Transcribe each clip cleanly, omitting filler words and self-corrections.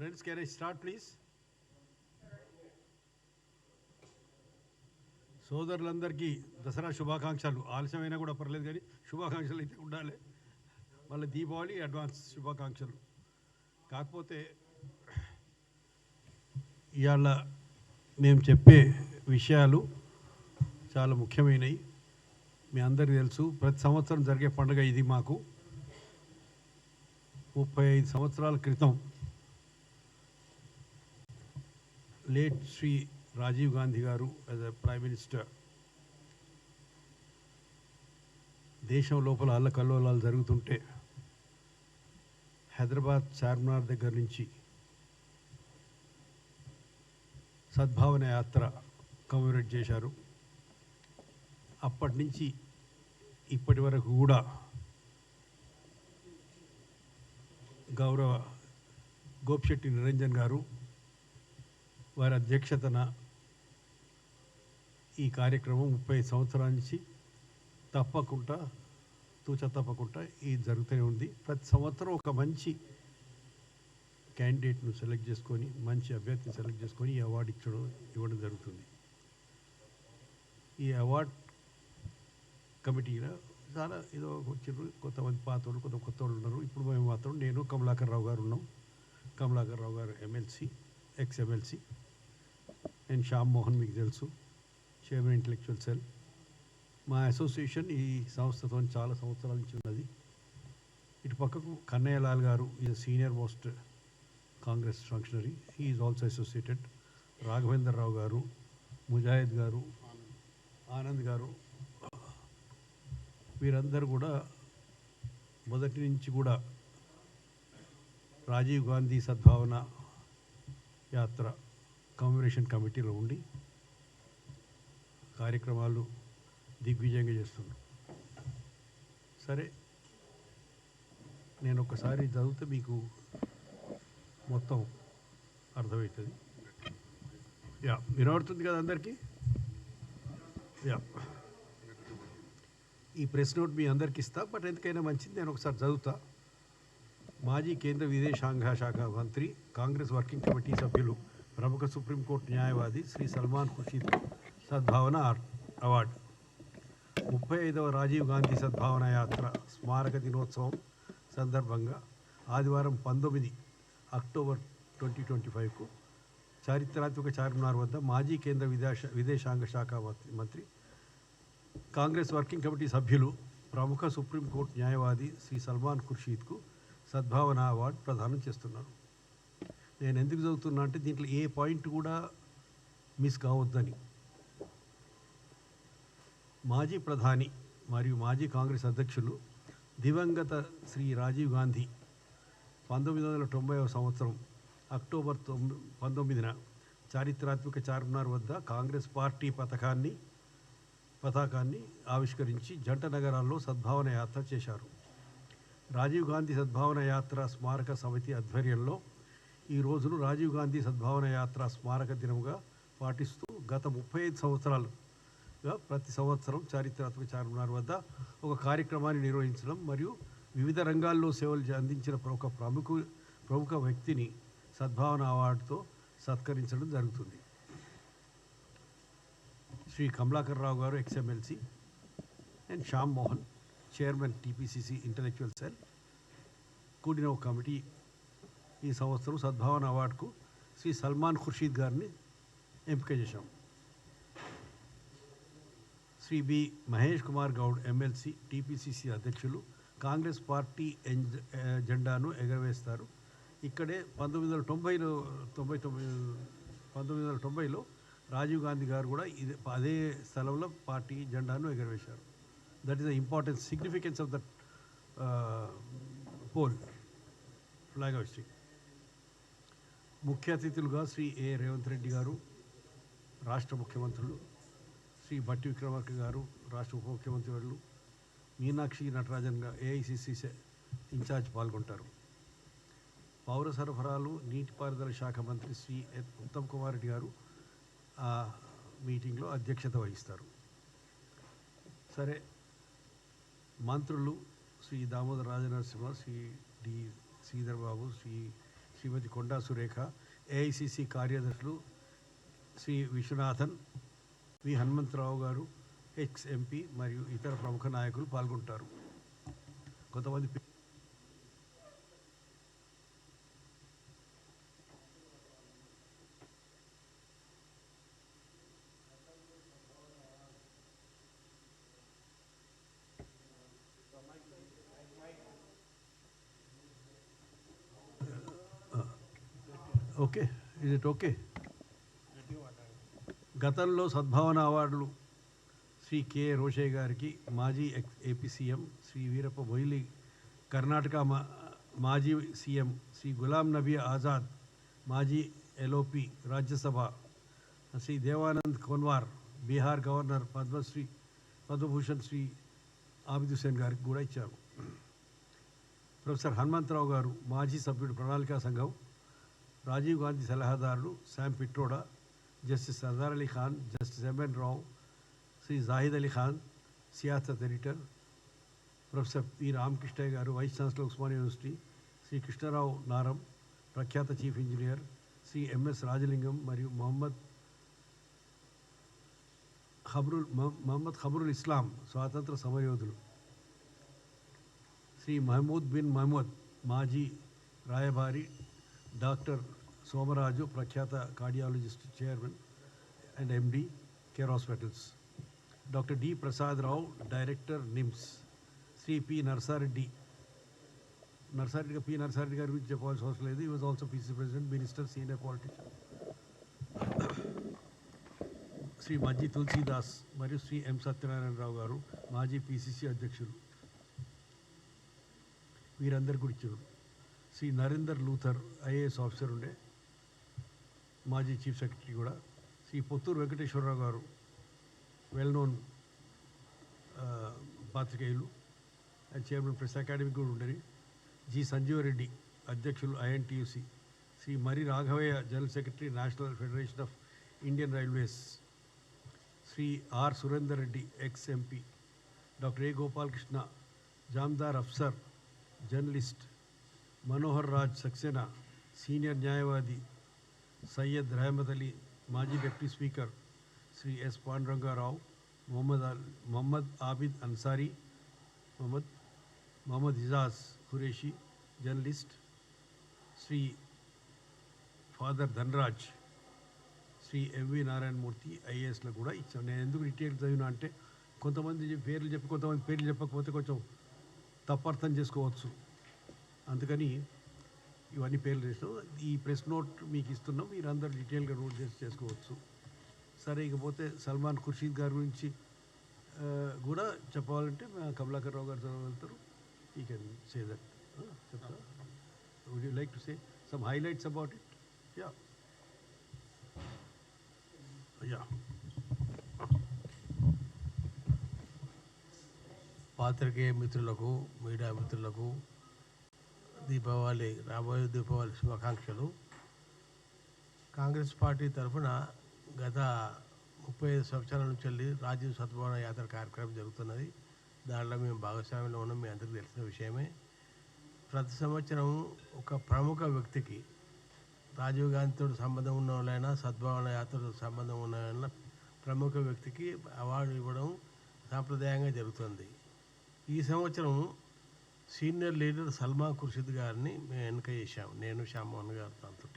Friends, can I start, please? సోదరులందరికీ దసరా శుభాకాంక్షలు. ఆలస్యమైనా కూడా పర్లేదు కానీ శుభాకాంక్షలు అయితే ఉండాలి. మళ్ళీ దీపావళి అడ్వాన్స్ శుభాకాంక్షలు. కాకపోతే ఇవాళ మేము చెప్పే విషయాలు చాలా ముఖ్యమైనవి. మీ అందరికీ తెలుసు, ప్రతి సంవత్సరం జరిగే పండుగ ఇది. మాకు 35 సంవత్సరాల క్రితం లేట్ శ్రీ రాజీవ్ గాంధీ గారు యాజ్ ఎ ప్రైమ్ మినిస్టర్ దేశం లోపల అల్లకల్లోలాలు జరుగుతుంటే హైదరాబాద్ చార్మినార్ దగ్గర నుంచి సద్భావన యాత్ర కమ్యూనికేట్ చేశారు. అప్పటి నుంచి ఇప్పటి వరకు కూడా గౌరవ గోపిశెట్టి నిరంజన్ గారు వారి అధ్యక్షతన ఈ కార్యక్రమం 35 సంవత్సరాల నుంచి తప్పకుండా తప్పకుండా ఇది జరుగుతూనే ఉంది. ప్రతి సంవత్సరం ఒక మంచి క్యాండిడేట్ను సెలెక్ట్ చేసుకొని, మంచి అభ్యర్థిని సెలెక్ట్ చేసుకొని ఈ అవార్డు ఇవ్వడం జరుగుతుంది. ఈ అవార్డ్ కమిటీలో చాలా ఏదో వచ్చిండ్రు, కొంతమంది పాతోళ్ళు, కొత్త వాళ్ళు ఉన్నారు. ఇప్పుడు మేము మాత్రం నేను కమలాకర్ రావు గారు ఉన్నాం. కమలాకర్ రావు గారు MLC, X MLC. And Shyam Mohan మీకు తెలుసు, చైర్మన్ ఇంటలెక్చువల్ సెల్. మా అసోసియేషన్ ఈ సంస్థతో చాలా సంవత్సరాల నుంచి ఉన్నది. ఇటు పక్కకు Kannaiah Lal garu is senior most Congress functionary, he is also associated. Raghavendra Rao garu, Mujahid గారు, ఆనంద్ గారు, వీరందరూ కూడా మొదటి నుంచి కూడా రాజీవ్ గాంధీ సద్భావన యాత్ర కమ్యూనికేషన్ కమిటీలో ఉండి కార్యక్రమాలు దిగ్విజయంగా చేస్తున్నారు. సరే, నేను ఒకసారి చదివితే మీకు మొత్తం అర్థమవుతుంది. వినబడుతుంది కదా అందరికీ? ఈ ప్రెస్ నోట్ మీ అందరికి ఇస్తా, బట్ ఎందుకైనా మంచిది నేను ఒకసారి చదువుతా. మాజీ కేంద్ర విదేశాంగ శాఖ మంత్రి, కాంగ్రెస్ వర్కింగ్ కమిటీ సభ్యులు, ప్రముఖ సుప్రీంకోర్టు న్యాయవాది శ్రీ సల్మాన్ ఖుర్షీద్ సద్భావన అవార్డు. 35వ రాజీవ్ గాంధీ సద్భావన యాత్ర స్మారక దినోత్సవం సందర్భంగా ఆదివారం 19 అక్టోబర్ 2025కు చారిత్రాత్మక చార్మినార్ వద్ద మాజీ కేంద్ర విదేశాంగ శాఖ మంత్రి, కాంగ్రెస్ వర్కింగ్ కమిటీ సభ్యులు, ప్రముఖ సుప్రీంకోర్టు న్యాయవాది శ్రీ సల్మాన్ ఖుర్షీద్కు సద్భావన అవార్డు ప్రదానం చేస్తున్నారు. నేను ఎందుకు చదువుతున్నా అంటే దీంట్లో ఏ పాయింట్ కూడా మిస్ కావద్దని. మాజీ ప్రధాని మరియు మాజీ కాంగ్రెస్ అధ్యక్షులు దివంగత శ్రీ రాజీవ్ గాంధీ 1990వ సంవత్సరం అక్టోబర్ 19న చారిత్రాత్మక చార్మినార్ వద్ద కాంగ్రెస్ పార్టీ పతాకాన్ని ఆవిష్కరించి జంట నగరాల్లో సద్భావన యాత్ర చేశారు. రాజీవ్ గాంధీ సద్భావన యాత్ర స్మారక సమితి ఆధ్వర్యంలో ఈ రోజును రాజీవ్ గాంధీ సద్భావన యాత్ర స్మారక దినముగా పాటిస్తూ గత 35 సంవత్సరాలుగా ప్రతి సంవత్సరం చారిత్రాత్మక చార్మినార్ వద్ద ఒక కార్యక్రమాన్ని నిర్వహించడం మరియు వివిధ రంగాల్లో సేవలు అందించిన ఒక ప్రముఖ వ్యక్తిని సద్భావన అవార్డుతో సత్కరించడం జరుగుతుంది. శ్రీ కమలాకర్ రావు గారు ex-MLC and Shyam Mohan chairman TPCC intellectual cell కూడిన ఒక కమిటీ ఈ సంవత్సరం సద్భావన అవార్డుకు శ్రీ సల్మాన్ ఖుర్షీద్ గారిని ఎంపిక చేశాం. Shri B Mahesh Kumar Goud MLC, TPCC అధ్యక్షులు, కాంగ్రెస్ పార్టీ జెండాను ఎగరవేస్తారు. ఇక్కడే 1990లో రాజీవ్ గాంధీ గారు కూడా అదే స్థలంలో పార్టీ జెండాను ఎగరవేశారు. That is the importance, significance of that pole flag hoisting. ముఖ్య అతిథులుగా శ్రీ ఏ రేవంత్ రెడ్డి గారు రాష్ట్ర ముఖ్యమంత్రులు, శ్రీ భట్టి విక్రమార్క గారు రాష్ట్ర ఉప ముఖ్యమంత్రి వర్యులు, మీనాక్షి నటరాజన్ గారు ఏఐసిసి ఇన్ఛార్జ్ పాల్గొంటారు. పౌర సరఫరాలు నీటిపారుదల శాఖ మంత్రి శ్రీ ఉత్తమ్ కుమార్ రెడ్డి గారు ఆ మీటింగ్లో అధ్యక్షత వహిస్తారు. సరే, మంత్రులు శ్రీ దామోదర రాజనరసింహ, శ్రీ డి శ్రీధర్ బాబు, శ్రీ శ్రీమతి కొండా సురేఖ, ఏఐసిసి కార్యదర్శులు శ్రీ విశ్వనాథన్, వి హనుమంతరావు గారు, ఎక్స్ ఎంపీ మరియు ఇతర ప్రముఖ నాయకులు పాల్గొంటారు. కొంతమంది ఓకే, ఇజ్ ఇట్ ఓకే? గతంలో సద్భావన అవార్డులు శ్రీ కె రోషయ్య గారికి, మాజీ ఏపీ సీఎం శ్రీ వీరప్ప మొయిలీ, కర్ణాటక మాజీ సీఎం శ్రీ గులాం నబీ ఆజాద్, మాజీ ఎల్ఓపి రాజ్యసభ శ్రీ దేవానంద్ కోన్వార్, బీహార్ గవర్నర్ పద్మభూషణ్ శ్రీ ఆబిద్ హుసేన్ గారికి కూడా ఇచ్చారు. ప్రొఫెసర్ హనుమంతరావు గారు, మాజీ సభ్యుడు ప్రణాళికా సంఘం, రాజీవ్ గాంధీ సలహాదారులు Sam Pitroda, justice Sardar Ali Khan, justice MN Rao, Shri Zahid Ali Khan, Siasat editor, professor P Ramakrishnaiah garu, vice chancellor Osmania University, Shri Krishnarao Naram, ప్రఖ్యాత chief engineer, Shri MS Rajalingam మరియు మహమ్మద్ ఖబరుల్ ఇస్లాం, స్వాతంత్ర సమరయోధులు, శ్రీ మహమూద్ బిన్ మహమ్మద్, మాజీ రాయబారి, డాక్టర్ సోమరాజు, ప్రఖ్యాత cardiologist, chairman and MD, Care Hospitals, doctor D Prasad Rao, director, NIMS, Shri P Narsareddy గారి గురించి చెప్పాల్సిన అవసరం లేదు. He was also PCC president, minister, senior politician. Shri Majji Tulasidas మరియు శ్రీ ఎం సత్యనారాయణరావు గారు, మాజీ పిసిసి అధ్యక్షులు, వీరందరి గురించి. శ్రీ నరేందర్ లూథర్, ఐఏఎస్ ఆఫీసర్ ఉండే, మాజీ చీఫ్ సెక్రటరీ కూడా. శ్రీ పొత్తూరు వెంకటేశ్వరరావు గారు, వెల్ నోన్ పాత్రికేయులు అండ్ చైర్మన్ ప్రెస్ అకాడమీ కూడా ఉండేది. జి సంజీవరెడ్డి, అధ్యక్షులు, INTUC. Shri Mari Raghavaiah, general secretary, National Federation of Indian Railways. Shri R Surender Reddy, ex MP. Doctor A Gopalakrishna, Jamdar Afsar, journalist. Manohar Raj Saxena, senior న్యాయవాది. సయ్యద్ రహమత్ అలీ, మాజీ deputy speaker. Shri S Pandurangarao, Mohammed Abid Ansari, Mohammed Ijaz Qureshi, journalist. Shri father Dhanraj, Shri MV Narayanamurthy, ఐఏఎస్లో కూడా ఇచ్చాం. నేను ఎందుకు డీటెయిల్ చదివినా అంటే కొంతమంది పేర్లు చెప్పి కొంతమంది పేర్లు చెప్పకపోతే కొంచెం తప్పర్థం చేసుకోవచ్చు. అందుకని ఇవన్నీ పేర్లు చేసినాం. ఈ ప్రెస్ నోట్ మీకు ఇస్తున్నాం, మీరు అందరు డీటెయిల్గా నోట్ చేసుకోవచ్చు. సరే, ఇకపోతే సల్మాన్ ఖుర్షీద్ గారి గురించి కూడా చెప్పాలంటే కమలాకర్ రావు గారు చదవగలుగుతారు. You can say that. చెప్తా. Would you like to say some highlights about it? Yeah. పాత్రికేయ మిత్రులకు, మీడియా మిత్రులకు రాబోయే దీపావళి శుభాకాంక్షలు. కాంగ్రెస్ పార్టీ తరఫున గత 35 సంవత్సరాల నుంచి వెళ్ళి రాజీవ్ సద్భావన యాత్ర కార్యక్రమం జరుగుతున్నది. దాంట్లో మేము భాగస్వామ్యంలో ఉన్నాం, మీ అందరికీ తెలిసిన విషయమే. ప్రతి సంవత్సరం ఒక ప్రముఖ వ్యక్తికి, రాజీవ్ గాంధీతో సంబంధం ఉన్న వాళ్ళైనా, సద్భావన యాత్రతో సంబంధం ఉన్న వాళ్ళైనా, ప్రముఖ వ్యక్తికి అవార్డు ఇవ్వడం సాంప్రదాయంగా జరుగుతుంది. ఈ సంవత్సరం సీనియర్ లీడర్ సల్మాన్ ఖుర్షీద్ గారిని మేము ఎన్నిక చేశాము, నేను శ్యామ్మోహన్ గారు. దాంతో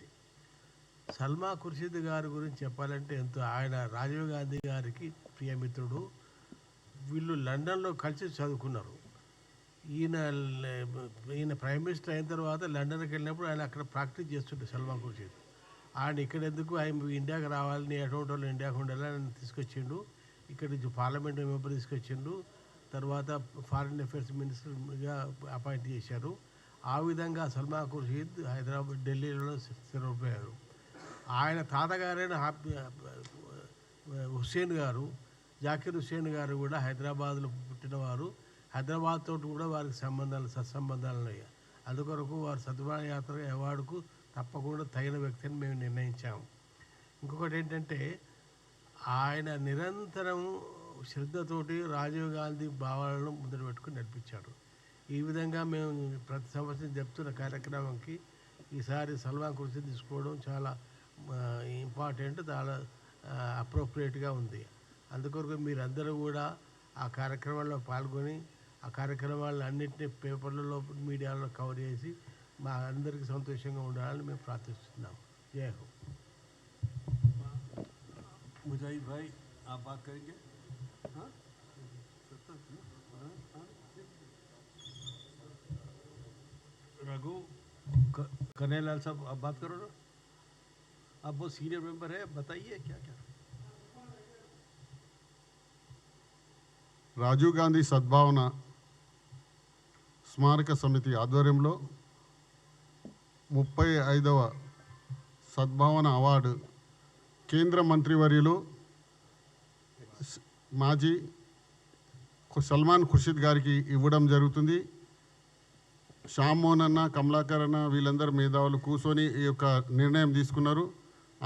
సల్మాన్ ఖుర్షీద్ గారి గురించి చెప్పాలంటే ఎంతో, ఆయన రాజీవ్ గాంధీ గారికి ప్రియమిత్రుడు. వీళ్ళు లండన్లో కలిసి చదువుకున్నారు. ఈయన ప్రైమ్ మినిస్టర్ అయిన తర్వాత లండన్కి వెళ్ళినప్పుడు ఆయన అక్కడ ప్రాక్టీస్ చేస్తుండే సల్మాన్ ఖుర్షీద్. ఆయన ఇక్కడ ఎందుకు, ఆయన ఇండియాకి రావాలని, అటువంటి వాళ్ళు ఇండియాకి ఉండాలని తీసుకొచ్చిండు. ఇక్కడి నుంచి పార్లమెంట్ మెంబర్ తీసుకొచ్చిండు. తర్వాత ఫారిన్ అఫేర్స్ మినిస్టర్గా అపాయింట్ చేశారు. ఆ విధంగా సల్మాన్ ఖుర్షీద్ హైదరాబాద్, ఢిల్లీలో స్థిరపడిపోయారు. ఆయన తాతగారైన హుస్సేన్ గారు, జాకిర్ హుస్సేన్ గారు కూడా హైదరాబాద్లో పుట్టినవారు. హైదరాబాద్తో కూడా వారికి సత్సంబంధాలు ఉన్నాయి. అందుకొరకు వారు సద్భావన యాత్ర అవార్డుకు తప్పకుండా తగిన వ్యక్తిని మేము నిర్ణయించాము. ఇంకొకటి ఏంటంటే, ఆయన నిరంతరం శ్రద్ధతోటి రాజీవ్ గాంధీ భావాలను ముందర పెట్టుకుని నడిపించాడు. ఈ విధంగా మేము ప్రతి సంవత్సరం చెప్తున్న కార్యక్రమంకి ఈసారి సల్మాన్ ఖుర్షీద్ తీసుకోవడం చాలా ఇంపార్టెంట్, చాలా అప్రోప్రియేట్గా ఉంది. అందుకొరకు మీరందరూ కూడా ఆ కార్యక్రమాల్లో పాల్గొని ఆ కార్యక్రమాలను అన్నింటినీ పేపర్లలో మీడియాలో కవర్ చేసి మా అందరికీ సంతోషంగా ఉండాలని మేము ప్రార్థిస్తున్నాం. జై హో. मुजाहिद भाई आप बात करेंगे? हाँ? रघु कन्हैयालाल साहब आप बात करो ना, आप बहुत सीनियर मेंबर है, बताइए क्या क्या. రాజీవ్ గాంధీ సద్భావన స్మారక సమితి ఆధ్వర్యంలో 35వ సద్భావన అవార్డు కేంద్ర మంత్రివర్యులు మాజీ సల్మాన్ ఖుర్షీద్ గారికి ఇవ్వడం జరుగుతుంది. శ్యామ్మోహన్ అన్న, కమలాకర్ అన్న వీళ్ళందరూ మేధావులు కూర్చొని ఈ యొక్క నిర్ణయం తీసుకున్నారు.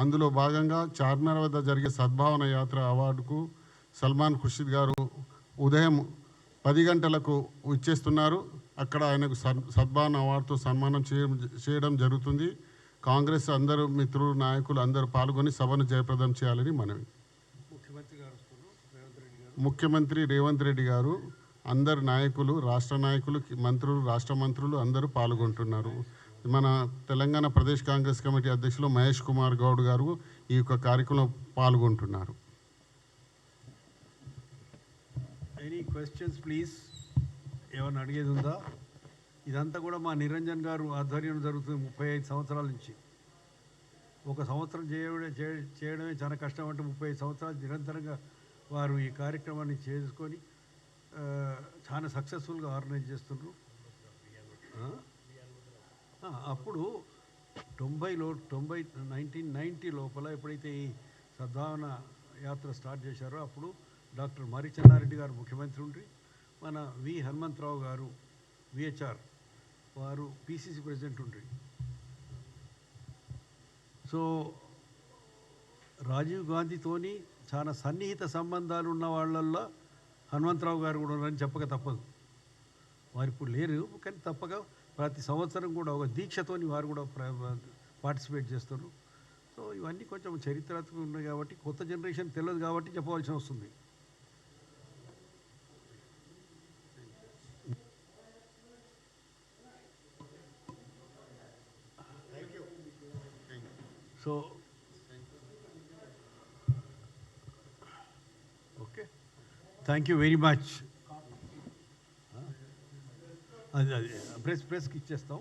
అందులో భాగంగా చార్మినార్ వద్ద జరిగే సద్భావన యాత్ర అవార్డుకు సల్మాన్ ఖుర్షీద్ గారు ఉదయం 10 గంటలకు ఇచ్చేస్తున్నారు. అక్కడ ఆయనకు సద్భావన అవార్డుతో సన్మానం చేయడం జరుగుతుంది. కాంగ్రెస్ అందరూ మిత్రులు, నాయకులు అందరూ పాల్గొని సభను జయప్రదం చేయాలని మనవి. ముఖ్యమంత్రి రేవంత్ రెడ్డి గారు, అందరు నాయకులు, రాష్ట్ర నాయకులు, మంత్రులు, రాష్ట్ర మంత్రులు అందరూ పాల్గొంటున్నారు. మన తెలంగాణ ప్రదేశ్ కాంగ్రెస్ కమిటీ అధ్యక్షులు మహేష్ కుమార్ గౌడ్ గారు ఈ యొక్క కార్యక్రమంలో పాల్గొంటున్నారు. Any questions please? ఏమన్నా అడిగేది ఉందా? ఇదంతా కూడా మా నిరంజన్ గారు ఆధ్వర్యంలో జరుగుతుంది 35 సంవత్సరాల నుంచి. ఒక సంవత్సరం చేయడమే చాలా కష్టం అంటే 35 సంవత్సరాలు నిరంతరంగా వారు ఈ కార్యక్రమాన్ని చేసుకొని చాలా సక్సెస్ఫుల్గా ఆర్గనైజ్ చేస్తున్నారు. అప్పుడు 1990 లోపల ఎప్పుడైతే ఈ సద్భావన యాత్ర స్టార్ట్ చేశారో అప్పుడు డాక్టర్ మరి చెన్నారెడ్డి గారు ముఖ్యమంత్రి ఉండి, మన వి హనుమంతరావు గారు విహెచ్ఆర్ వారు పిసిసి ప్రెసిడెంట్ ఉండ్రి. సో రాజీవ్ గాంధీతోని చాలా సన్నిహిత సంబంధాలు ఉన్న వాళ్ళల్లో హనుమంతరావు గారు కూడా ఉన్నారని చెప్పక తప్పదు. వారు ఇప్పుడు లేరు, కానీ తప్పక ప్రతి సంవత్సరం కూడా ఒక దీక్షతోని వారు కూడా పార్టిసిపేట్ చేస్తారు. సో ఇవన్నీ కొంచెం చరిత్రాత్మకంగా ఉన్నాయి కాబట్టి కొత్త జనరేషన్ తెలియదు కాబట్టి చెప్పవలసి వస్తుంది. So okay, thank you very much. అది ప్రెస్కి ఇచ్చేస్తాం.